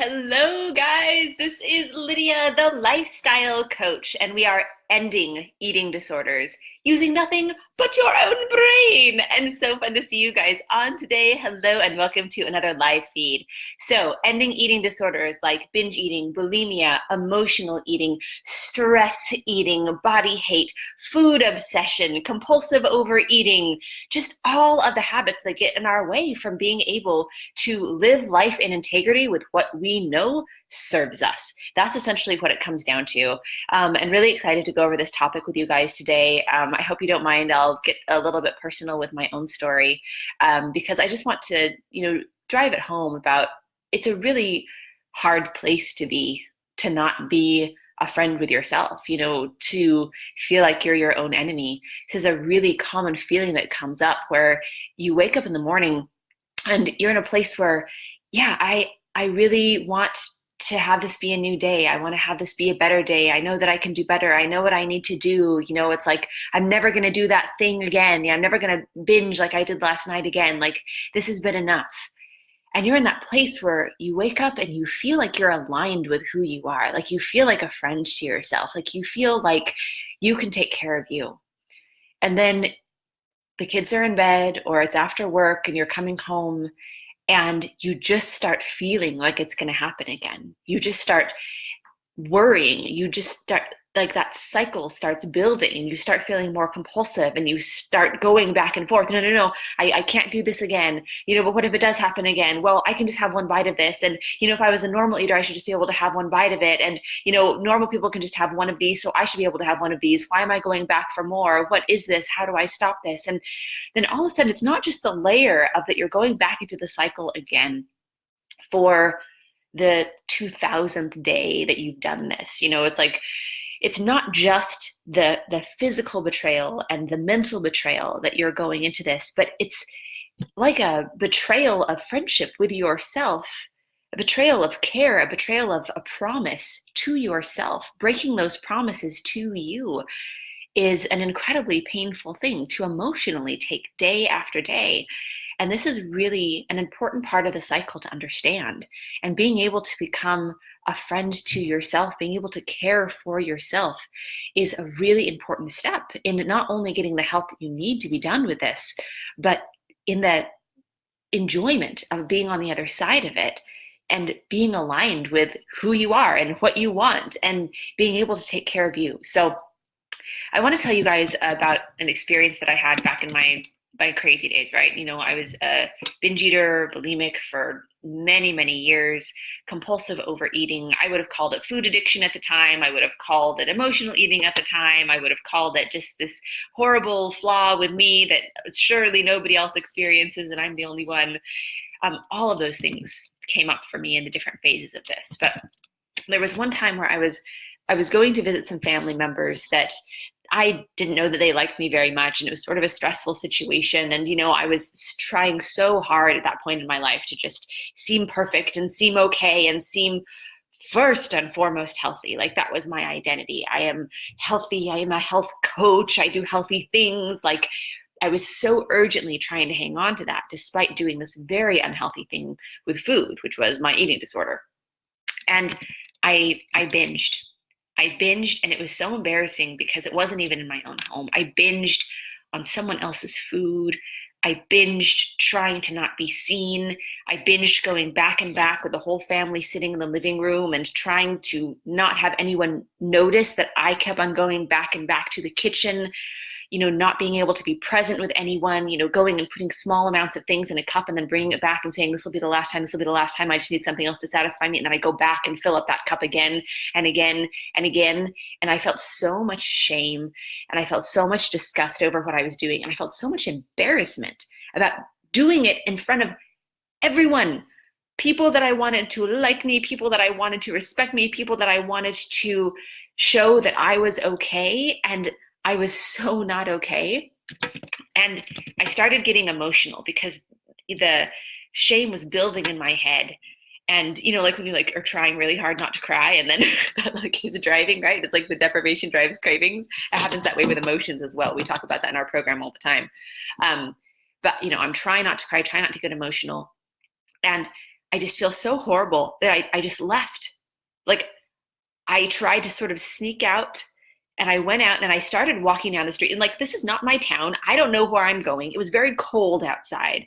Hello, guys. This is Lydia, the lifestyle coach, and we are ending eating disorders using nothing but your own brain. And so fun to see you guys on today. Hello, and welcome to another live feed. So, ending eating disorders like binge eating, bulimia, emotional eating, stress eating, body hate, food obsession, compulsive overeating, just all of the habits that get in our way from being able to live life in integrity with what we know serves us. That's essentially what it comes down to. And really excited to go over this topic with you guys today. I hope you don't mind. I'll get a little bit personal with my own story because I just want to, drive it home about it's a really hard place to be, to not be a friend with yourself, to feel like you're your own enemy. This is a really common feeling that comes up where you wake up in the morning and you're in a place where, yeah, I really want to have this be a new day. I want to have this be a better day. I know that I can do better. I know what I need to do. It's like, I'm never going to do that thing again. I'm never going to binge like I did last night again. Like, this has been enough. And you're in that place where you wake up and you feel like you're aligned with who you are. Like, you feel like a friend to yourself. Like, you feel like you can take care of you. And then the kids are in bed or it's after work and you're coming home and you just start feeling like it's going to happen again. You just start worrying. You just start, like, that cycle starts building and you start feeling more compulsive and you start going back and forth. No, I can't do this again. But what if it does happen again? Well, I can just have one bite of this. And, if I was a normal eater, I should just be able to have one bite of it. And, normal people can just have one of these. So I should be able to have one of these. Why am I going back for more? What is this? How do I stop this? And then all of a sudden, it's not just the layer of that you're going back into the cycle again for the 2000th day that you've done this. It's like, it's not just the physical betrayal and the mental betrayal that you're going into this, but it's like a betrayal of friendship with yourself, a betrayal of care, a betrayal of a promise to yourself. Breaking those promises to you is an incredibly painful thing to emotionally take day after day. And this is really an important part of the cycle to understand. And being able to become a friend to yourself, being able to care for yourself is a really important step in not only getting the help that you need to be done with this, but in the enjoyment of being on the other side of it and being aligned with who you are and what you want and being able to take care of you. So I want to tell you guys about an experience that I had back in my crazy days, right? I was a binge eater, bulimic for many, many years, compulsive overeating. I would have called it food addiction at the time. I would have called it emotional eating at the time. I would have called it just this horrible flaw with me that surely nobody else experiences and I'm the only one. All of those things came up for me in the different phases of this. But there was one time where I was going to visit some family members that I didn't know that they liked me very much, and it was sort of a stressful situation. And, I was trying so hard at that point in my life to just seem perfect and seem okay and seem first and foremost healthy. Like, that was my identity. I am healthy. I am a health coach. I do healthy things. Like, I was so urgently trying to hang on to that despite doing this very unhealthy thing with food, which was my eating disorder. And I binged. And it was so embarrassing because it wasn't even in my own home. I binged on someone else's food. I binged trying to not be seen. I binged going back and back with the whole family sitting in the living room and trying to not have anyone notice that I kept on going back and back to the kitchen, not being able to be present with anyone, going and putting small amounts of things in a cup and then bringing it back and saying, this will be the last time, I just need something else to satisfy me. And then I go back and fill up that cup again and again and again. And I felt so much shame and I felt so much disgust over what I was doing. And I felt so much embarrassment about doing it in front of everyone. People that I wanted to like me, people that I wanted to respect me, people that I wanted to show that I was okay. And I was so not okay. And I started getting emotional because the shame was building in my head. And, like when you are trying really hard not to cry and then that is driving, right? It's like the deprivation drives cravings. It happens that way with emotions as well. We talk about that in our program all the time. But, I'm trying not to cry, trying not to get emotional. And I just feel so horrible that I just left. Like, I tried to sort of sneak out, and I went out and I started walking down the street. And like, this is not my town. I don't know where I'm going. It was very cold outside.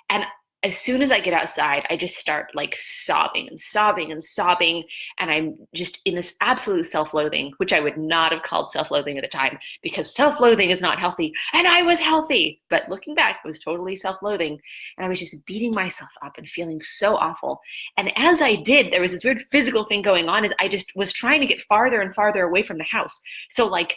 And as soon as I get outside, I just start like sobbing and sobbing and sobbing. And I'm just in this absolute self-loathing, which I would not have called self-loathing at the time, because self-loathing is not healthy. And I was healthy. But looking back, it was totally self-loathing. And I was just beating myself up and feeling so awful. And as I did, there was this weird physical thing going on, as I just was trying to get farther and farther away from the house. So like,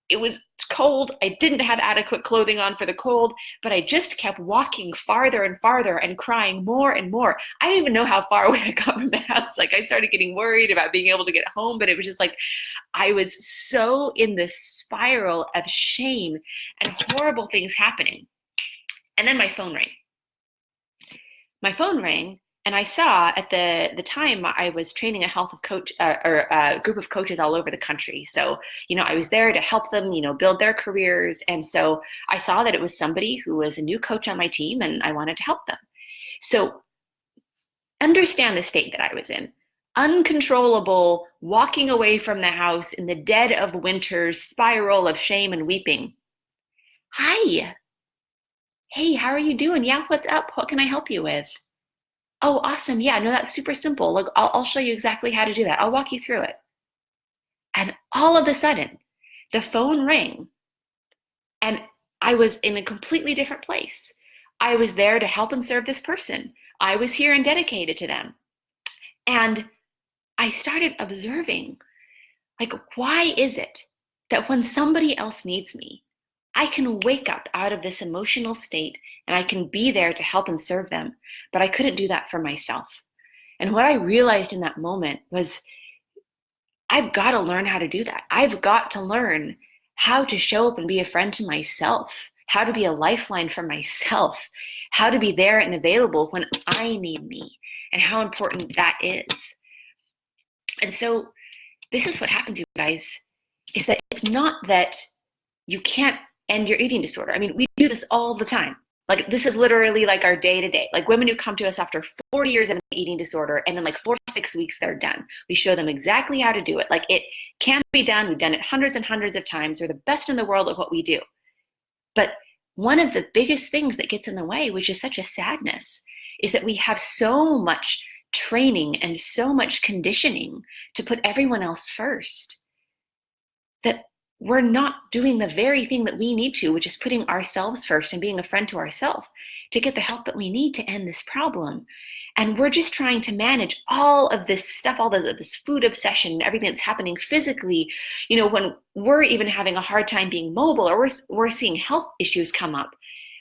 it was cold. I didn't have adequate clothing on for the cold, but I just kept walking farther and farther and crying more and more. I didn't even know how far away I got from the house. Like, I started getting worried about being able to get home, but it was just like, I was so in this spiral of shame and horrible things happening. And then my phone rang. And I saw at the time I was training a a group of coaches all over the country. So, I was there to help them, build their careers. And so I saw that it was somebody who was a new coach on my team, and I wanted to help them. So understand the state that I was in. Uncontrollable, walking away from the house in the dead of winter's spiral of shame and weeping. Hi. Hey, how are you doing? Yeah, what's up? What can I help you with? Oh, awesome. Yeah, no, that's super simple. Look, I'll show you exactly how to do that. I'll walk you through it. And all of a sudden, the phone rang, and I was in a completely different place. I was there to help and serve this person. I was here and dedicated to them. And I started observing, like, why is it that when somebody else needs me, I can wake up out of this emotional state and I can be there to help and serve them, but I couldn't do that for myself. And what I realized in that moment was, I've got to learn how to do that. I've got to learn how to show up and be a friend to myself, how to be a lifeline for myself, how to be there and available when I need me, and how important that is. And so this is what happens, you guys, is that it's not that you can't end your eating disorder. I mean, we do this all the time. Like, this is literally like our day to day. Like, women who come to us after 40 years of an eating disorder, and in like 4 to 6 weeks, they're done. We show them exactly how to do it. Like, it can be done. We've done it hundreds and hundreds of times. We're the best in the world at what we do. But one of the biggest things that gets in the way, which is such a sadness, is that we have so much training and so much conditioning to put everyone else first, that we're not doing the very thing that we need to, which is putting ourselves first and being a friend to ourselves to get the help that we need to end this problem. And we're just trying to manage all of this stuff, all of this food obsession, everything that's happening physically, when we're even having a hard time being mobile, or we're seeing health issues come up.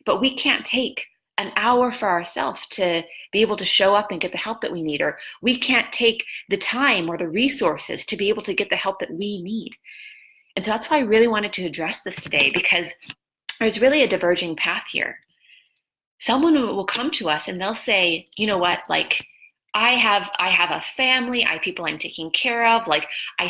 But we can't take an hour for ourselves to be able to show up and get the help that we need, or we can't take the time or the resources to be able to get the help that we need. And so that's why I really wanted to address this today, because there's really a diverging path here. Someone will come to us and they'll say, you know what, like, I have a family, I have people I'm taking care of. Like, I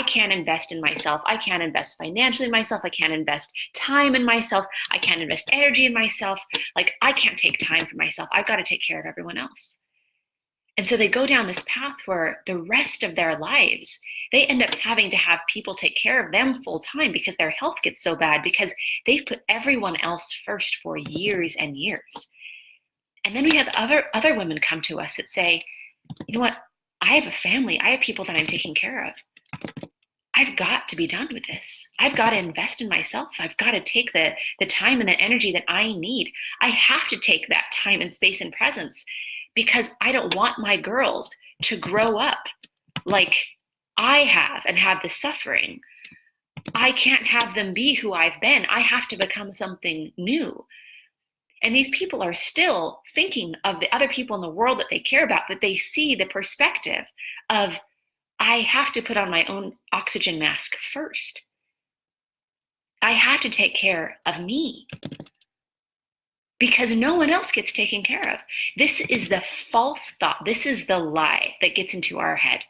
can't invest in myself. I can't invest financially in myself. I can't invest time in myself. I can't invest energy in myself. Like, I can't take time for myself. I've got to take care of everyone else. And so they go down this path where the rest of their lives, they end up having to have people take care of them full time, because their health gets so bad because they've put everyone else first for years and years. And then we have other women come to us that say, you know what, I have a family, I have people that I'm taking care of. I've got to be done with this. I've got to invest in myself. I've got to take the time and the energy that I need. I have to take that time and space and presence, because I don't want my girls to grow up like I have and have the suffering. I can't have them be who I've been. I have to become something new. And these people are still thinking of the other people in the world that they care about, but they see the perspective of, I have to put on my own oxygen mask first. I have to take care of me, because no one else gets taken care of. This is the false thought. This is the lie that gets into our head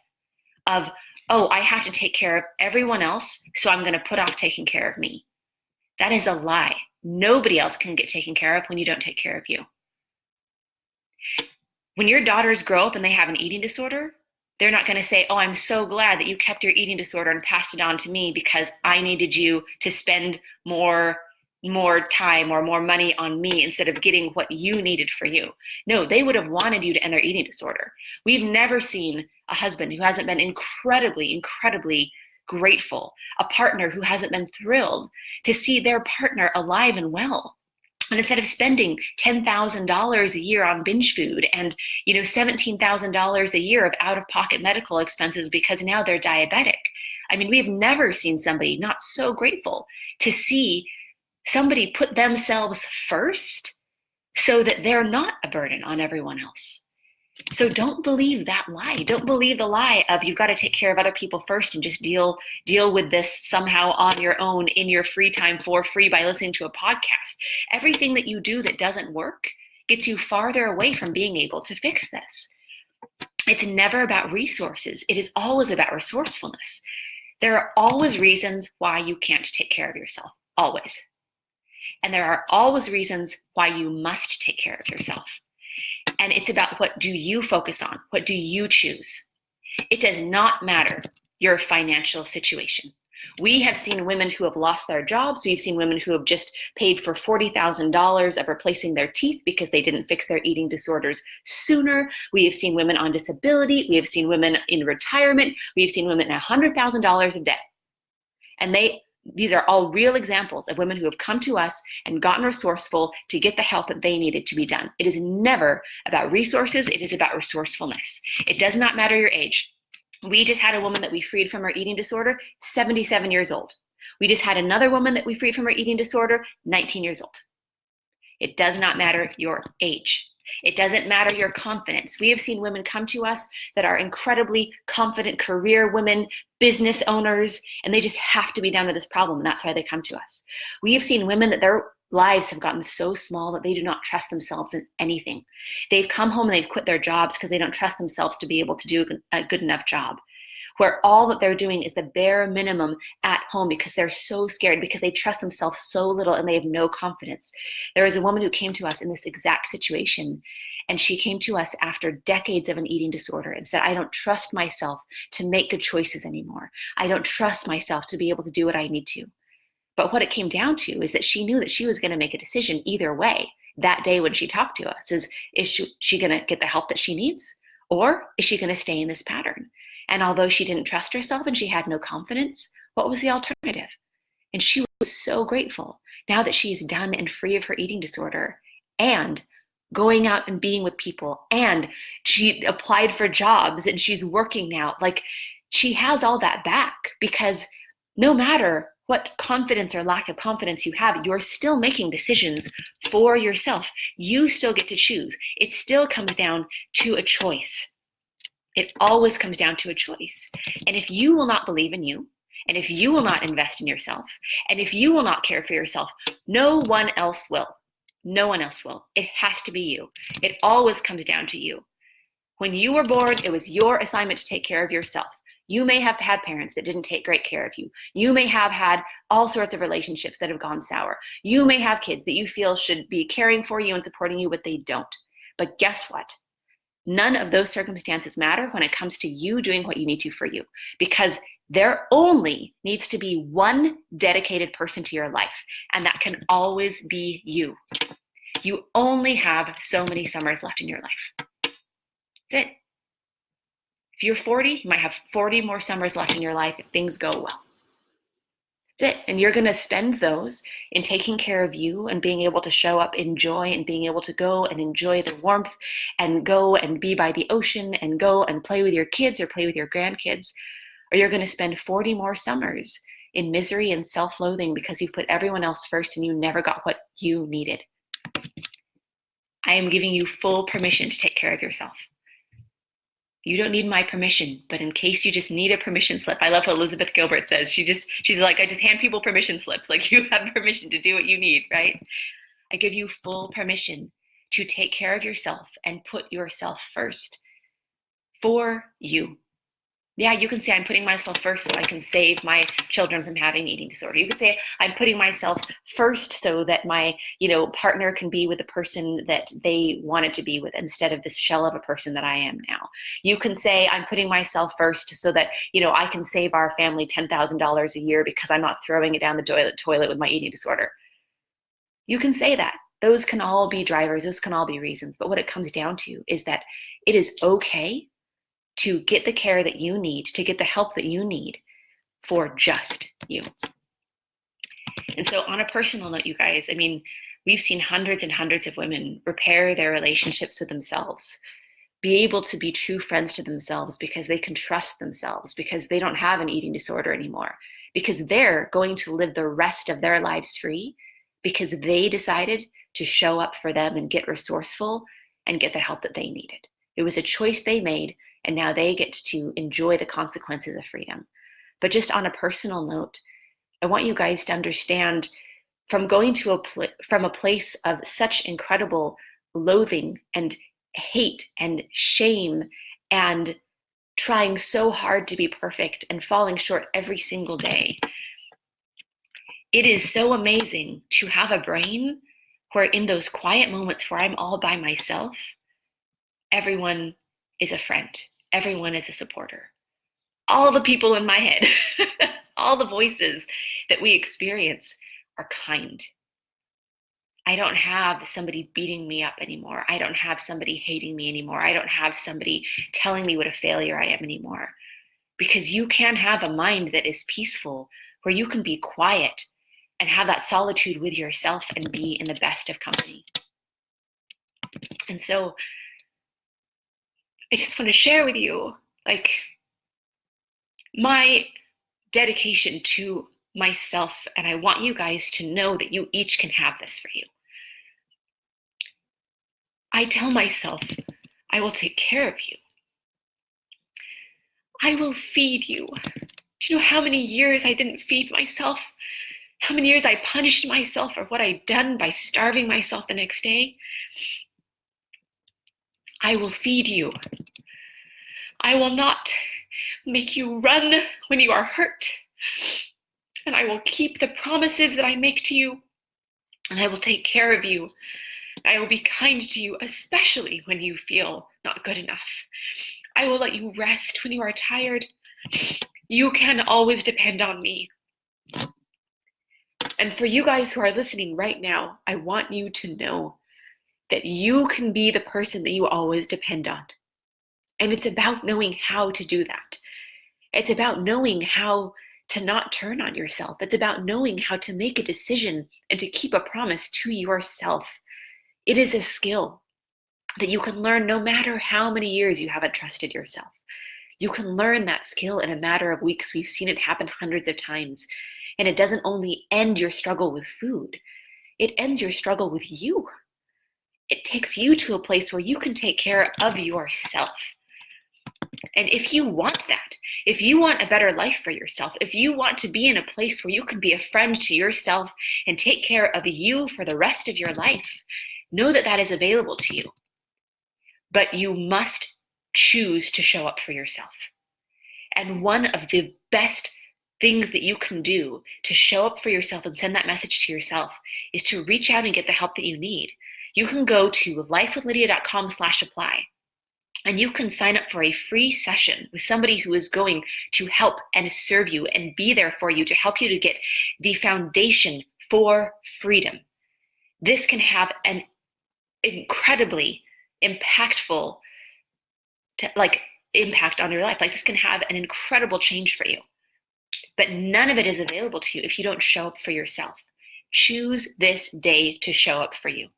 of, oh, I have to take care of everyone else, so I'm going to put off taking care of me. That is a lie. Nobody else can get taken care of when you don't take care of you. When your daughters grow up and they have an eating disorder, they're not going to say, oh, I'm so glad that you kept your eating disorder and passed it on to me because I needed you to spend more time or more money on me instead of getting what you needed for you. No, they would have wanted you to end their eating disorder. We've never seen a husband who hasn't been incredibly grateful, a partner who hasn't been thrilled to see their partner alive and well. And instead of spending $10,000 a year on binge food and $17,000 a year of out-of-pocket medical expenses because now they're diabetic. I mean, we have never seen somebody not so grateful to see somebody put themselves first so that they're not a burden on everyone else. So don't believe that lie. Don't believe the lie of you've got to take care of other people first and just deal with this somehow on your own in your free time for free by listening to a podcast. Everything that you do that doesn't work gets you farther away from being able to fix this. It's never about resources. It is always about resourcefulness. There are always reasons why you can't take care of yourself. Always. And there are always reasons why you must take care of yourself. And it's about what do you focus on? What do you choose? It does not matter your financial situation. We have seen women who have lost their jobs. We've seen women who have just paid for $40,000 of replacing their teeth because they didn't fix their eating disorders sooner. We have seen women on disability. We have seen women in retirement. We have seen women in $100,000 of debt. And these are all real examples of women who have come to us and gotten resourceful to get the help that they needed to be done. It is never about resources. It is about resourcefulness. It does not matter your age. We just had a woman that we freed from her eating disorder, 77 years old. We just had another woman that we freed from her eating disorder, 19 years old. It does not matter your age. It doesn't matter your confidence. We have seen women come to us that are incredibly confident career women, business owners, and they just have to be done with this problem, and that's why they come to us. We have seen women that their lives have gotten so small that they do not trust themselves in anything. They've come home and they've quit their jobs because they don't trust themselves to be able to do a good enough job, where all that they're doing is the bare minimum at home because they're so scared, because they trust themselves so little and they have no confidence. There was a woman who came to us in this exact situation, and she came to us after decades of an eating disorder and said, I don't trust myself to make good choices anymore. I don't trust myself to be able to do what I need to. But what it came down to is that she knew that she was going to make a decision either way that day when she talked to us. Is she going to get the help that she needs, or is she going to stay in this pattern? And although she didn't trust herself and she had no confidence, what was the alternative? And she was so grateful now that she's done and free of her eating disorder and going out and being with people, and she applied for jobs and she's working now. Like, she has all that back, because no matter what confidence or lack of confidence you have, you're still making decisions for yourself. You still get to choose. It still comes down to a choice. It always comes down to a choice. And if you will not believe in you, and if you will not invest in yourself, and if you will not care for yourself, no one else will. No one else will. It has to be you. It always comes down to you. When you were born, it was your assignment to take care of yourself. You may have had parents that didn't take great care of you. You may have had all sorts of relationships that have gone sour. You may have kids that you feel should be caring for you and supporting you, but they don't. But guess what? None of those circumstances matter when it comes to you doing what you need to for you, because there only needs to be one dedicated person to your life, and that can always be you. You only have so many summers left in your life. That's it. If you're 40, you might have 40 more summers left in your life if things go well. That's it. And you're going to spend those in taking care of you and being able to show up in joy and being able to go and enjoy the warmth and go and be by the ocean and go and play with your kids or play with your grandkids. Or you're going to spend 40 more summers in misery and self-loathing because you put everyone else first and you never got what you needed. I am giving you full permission to take care of yourself. You don't need my permission, but in case you just need a permission slip, I love what Elizabeth Gilbert says. She's like, I just hand people permission slips. Like, you have permission to do what you need, right? I give you full permission to take care of yourself and put yourself first for you. Yeah, you can say I'm putting myself first so I can save my children from having an eating disorder. You could say I'm putting myself first so that my, partner can be with the person that they wanted to be with instead of this shell of a person that I am now. You can say I'm putting myself first so that, I can save our family $10,000 a year because I'm not throwing it down the toilet with my eating disorder. You can say that. Those can all be drivers. Those can all be reasons. But what it comes down to is that it is okay to get the care that you need, to get the help that you need for just you. And so on a personal note, you guys, we've seen hundreds and hundreds of women repair their relationships with themselves, be able to be true friends to themselves because they can trust themselves, because they don't have an eating disorder anymore, because they're going to live the rest of their lives free because they decided to show up for them and get resourceful and get the help that they needed. It was a choice they made, and now they get to enjoy the consequences of freedom. But just on a personal note, I want you guys to understand, from going to from a place of such incredible loathing and hate and shame and trying so hard to be perfect and falling short every single day, it is so amazing to have a brain where in those quiet moments where I'm all by myself, everyone is a friend. Everyone is a supporter. All the people in my head, all the voices that we experience are kind. I don't have somebody beating me up anymore. I don't have somebody hating me anymore. I don't have somebody telling me what a failure I am anymore. Because you can have a mind that is peaceful, where you can be quiet and have that solitude with yourself and be in the best of company. And so I just want to share with you, my dedication to myself, and I want you guys to know that you each can have this for you. I tell myself, I will take care of you. I will feed you. Do you know how many years I didn't feed myself? How many years I punished myself for what I'd done by starving myself the next day? I will feed you. I will not make you run when you are hurt. And I will keep the promises that I make to you. And I will take care of you. I will be kind to you, especially when you feel not good enough. I will let you rest when you are tired. You can always depend on me. And for you guys who are listening right now, I want you to know that you can be the person that you always depend on. And it's about knowing how to do that. It's about knowing how to not turn on yourself. It's about knowing how to make a decision and to keep a promise to yourself. It is a skill that you can learn no matter how many years you haven't trusted yourself. You can learn that skill in a matter of weeks. We've seen it happen hundreds of times. And it doesn't only end your struggle with food, it ends your struggle with you. It takes you to a place where you can take care of yourself. And if you want that, if you want a better life for yourself, if you want to be in a place where you can be a friend to yourself and take care of you for the rest of your life, know that that is available to you. But you must choose to show up for yourself. And one of the best things that you can do to show up for yourself and send that message to yourself is to reach out and get the help that you need. You can go to lifewithlydia.com/apply. And you can sign up for a free session with somebody who is going to help and serve you and be there for you to help you to get the foundation for freedom. This can have an incredibly impactful impact on your life. This can have an incredible change for you. But none of it is available to you if you don't show up for yourself. Choose this day to show up for you.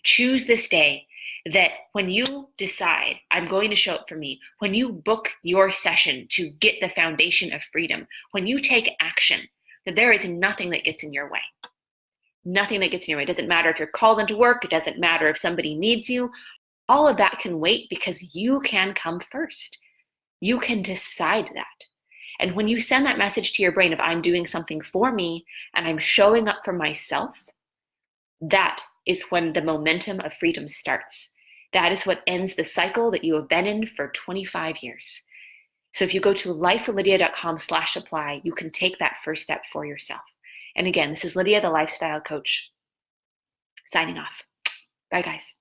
Choose this day that when you decide, I'm going to show up for me, when you book your session to get the foundation of freedom, when you take action, that there is nothing that gets in your way. Nothing that gets in your way. It doesn't matter if you're called into work. It doesn't matter if somebody needs you. All of that can wait because you can come first. You can decide that. And when you send that message to your brain of I'm doing something for me and I'm showing up for myself, that is when the momentum of freedom starts. That is what ends the cycle that you have been in for 25 years. So if you go to lifewithlydia.com/apply, you can take that first step for yourself. And again, this is Lydia, the lifestyle coach, signing off. Bye, guys.